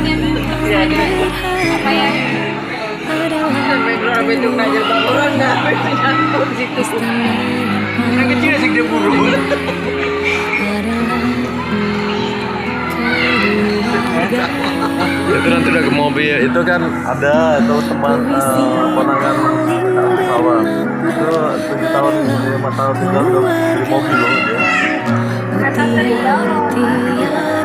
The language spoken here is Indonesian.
Iya, apa ya? Sampai keluar betul aja orang dah nyangkut situ. Anak kecil sih dia burung. Itu nanti udah ke mobil itu kan ada itu teman ponangan sawah itu 7 tahun 5 tahun tinggal di mobil loh dia. Kata dari jauh.